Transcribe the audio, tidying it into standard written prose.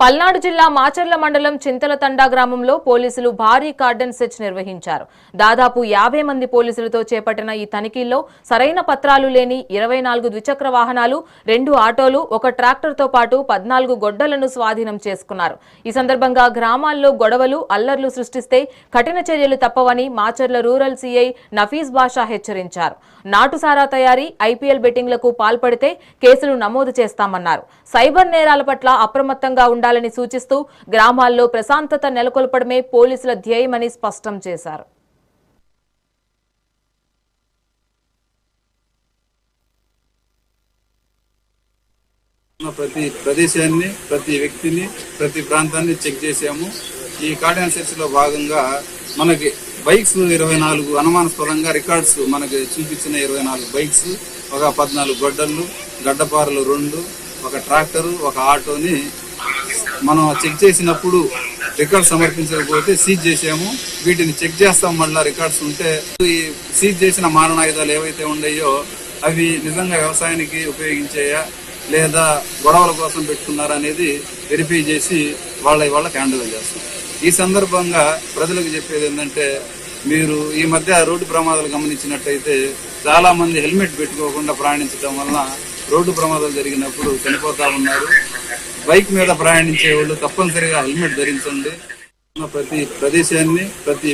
పల్నాడు జిల్లా మాచర్ల మండలం చింతలతండా గ్రామంలో పోలీసులు భారీ కార్డన్ సెర్చ్ నిర్వహించారు. దాదాపు 50 మంది పోలీసులతో చేపట్టిన ఈ తనిఖీల్లో సరైన పత్రాలు లేని 24 ద్విచక్ర వాహనాలు, 2 ఆటోలు, 1 ట్రాక్టర్తో పాటు 14 గొడ్డలను స్వాధీనం చేసుకున్నారు. ఈ సందర్భంగా గ్రామాల్లో గొడవలు, అల్లర్లు సృష్టిస్తే కఠిన చర్యలు తప్పవని మాచర్ల రూరల్ సీఐ నఫీస్ బాషా హెచ్చరించారు. నాటుసారా తయారీ, ఐపీఎల్ బెట్టింగ్లకు పాల్పడితే కేసులు నమోదు చేస్తామన్నారు. సైబర్ నేరాల పట్ల అప్రమత్తంగా ఉండాలని సూచిస్తూ గ్రామాల్లో ప్రశాంతత నెలకొల్పడమే పోలీసుల ధ్యేయమని స్పష్టం చేశారు. ప్రతి ప్రదేశాన్ని, ప్రతి వ్యక్తిని, ప్రతి ప్రాంతాన్ని చెక్ చేశాము. ఈ కార్డినల్ సెర్చ్ లో భాగంగా మనకి బైక్స్ 24 అనుమానాస్పదంగా రికార్డ్స్ మనకి చూపించిన 24 బైక్స్, ఒక 14 గొడ్డళ్ళు, గడ్డపారలు 2, 1 ట్రాక్టరు, 1 ఆటోని మనం చెక్ చేసినప్పుడు రికార్డ్ సమర్పించకపోతే సీజ్ చేసాము. వీటిని చెక్ చేస్తాం. మళ్ళీ రికార్డ్స్ ఉంటే ఈ సీజ్ చేసిన మారణాయుధాలు ఏవైతే ఉన్నాయో అవి నిజంగా వ్యవసాయానికి ఉపయోగించాయా లేదా గొడవల కోసం పెట్టుకున్నారా అనేది వెరిఫై చేసి వాళ్ళకి హ్యాండ్ ఓవర్ చేస్తాం. ఈ సందర్భంగా ప్రజలకు చెప్పేది ఏంటంటే, మీరు ఈ మధ్య రోడ్డు ప్రమాదాలు గమనించినట్టయితే చాలా మంది హెల్మెట్ పెట్టుకోకుండా ప్రయాణించడం వలన రోడ్డు ప్రమాదాలు జరిగినప్పుడు చనిపోతా ఉన్నారు. బైక్ మీద ప్రయాణించే వాళ్ళు తప్పనిసరిగా హెల్మెట్ ధరించండి. ప్రతి ప్రదేశాన్ని, ప్రతి